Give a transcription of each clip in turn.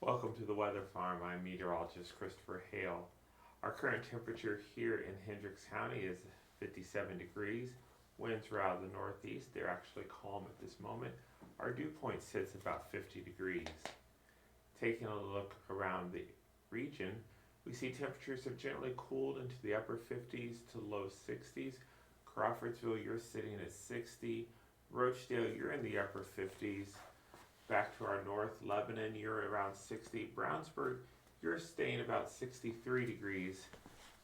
Welcome to the Weather Farm. I'm meteorologist Christopher Hale. Our current temperature here in Hendricks County is 57 degrees. Winds are out of the northeast. They're actually calm at this moment. Our dew point sits about 50 degrees. Taking a look around the region, we see temperatures have generally cooled into the upper 50s to low 60s. Crawfordsville, you're sitting at 60. Rochdale, you're in the upper 50s. Back to our north, Lebanon, you're around 60. Brownsburg, you're staying about 63 degrees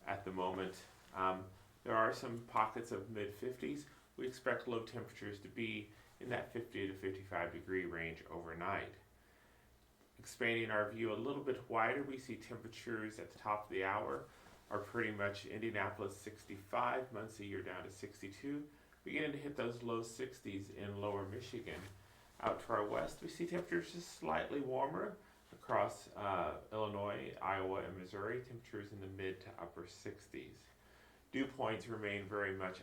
at the moment. There are some pockets of mid 50s. We expect low temperatures to be in that 50 to 55 degree range overnight. Expanding our view a little bit wider, we see temperatures at the top of the hour are pretty much Indianapolis 65, Muncie you're down to 62, beginning to hit those low 60s in lower Michigan. Out to our west, we see temperatures just slightly warmer across Illinois, Iowa, and Missouri. Temperatures in the mid to upper 60s. Dew points remain very much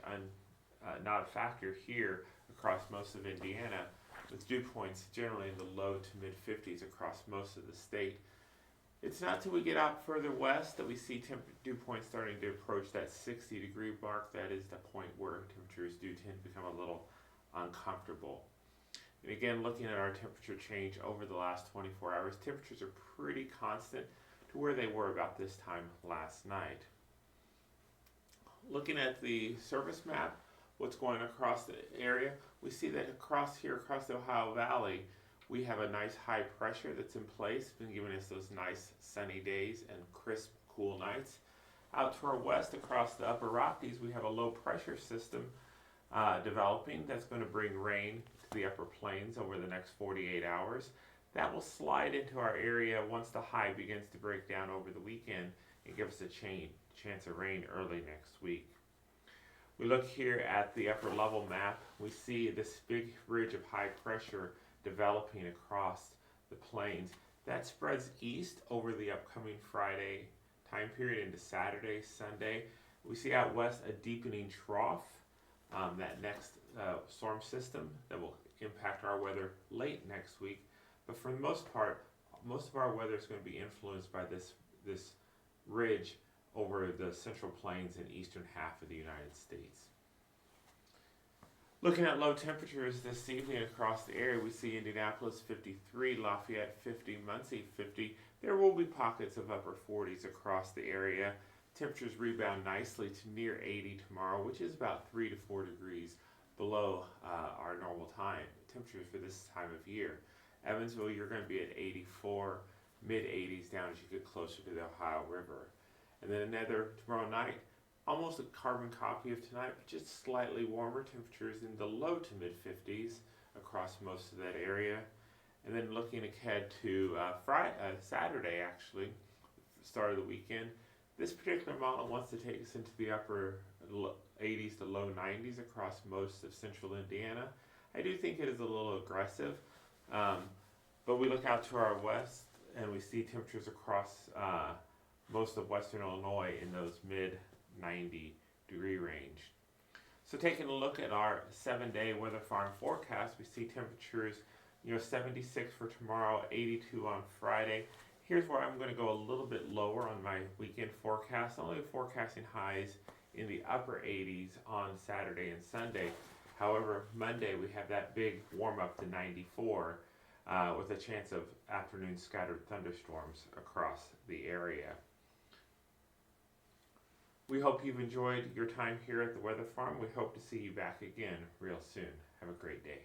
not a factor here across most of Indiana, with dew points generally in the low to mid 50s across most of the state. It's not till we get out further west that we see dew points starting to approach that 60-degree mark. That is the point where temperatures do tend to become a little uncomfortable. And again, looking at our temperature change over the last 24 hours, temperatures are pretty constant to where they were about this time last night. Looking at the surface map, what's going across the area, we see that across the Ohio Valley, we have a nice high pressure that's in place, been giving us those nice sunny days and crisp, cool nights. Out to our west, across the upper Rockies, we have a low pressure system developing that's going to bring rain to the upper plains over the next 48 hours. That will slide into our area once the high begins to break down over the weekend and give us a chance of rain early next week. We look here at the upper level map. We see this big ridge of high pressure developing across the plains. That spreads east over the upcoming Friday time period into Saturday, Sunday. We see out west a deepening trough. That next storm system that will impact our weather late next week. But for the most part, most of our weather is going to be influenced by this ridge over the central plains and eastern half of the United States. Looking at low temperatures this evening across the area, we see Indianapolis 53, Lafayette 50, Muncie 50. There will be pockets of upper 40s across the area. Temperatures rebound nicely to near 80 tomorrow, which is about 3 to 4 degrees below our normal time temperatures for this time of year. Evansville, you're going to be at 84, mid 80s down as you get closer to the Ohio River. And then another tomorrow night, almost a carbon copy of tonight, but just slightly warmer temperatures in the low to mid 50s across most of that area. And then looking ahead to Saturday, actually, start of the weekend. This particular model wants to take us into the upper 80s to low 90s across most of central Indiana. I do think it is a little aggressive, but we look out to our west and we see temperatures across most of western Illinois in those mid 90 degree range. So taking a look at our 7-day weather farm forecast, we see temperatures 76 for tomorrow, 82 on Friday. Here's where I'm going to go a little bit lower on my weekend forecast. I'm only forecasting highs in the upper 80s on Saturday and Sunday. However, Monday we have that big warm up to 94 with a chance of afternoon scattered thunderstorms across the area. We hope you've enjoyed your time here at the Weather Farm. We hope to see you back again real soon. Have a great day.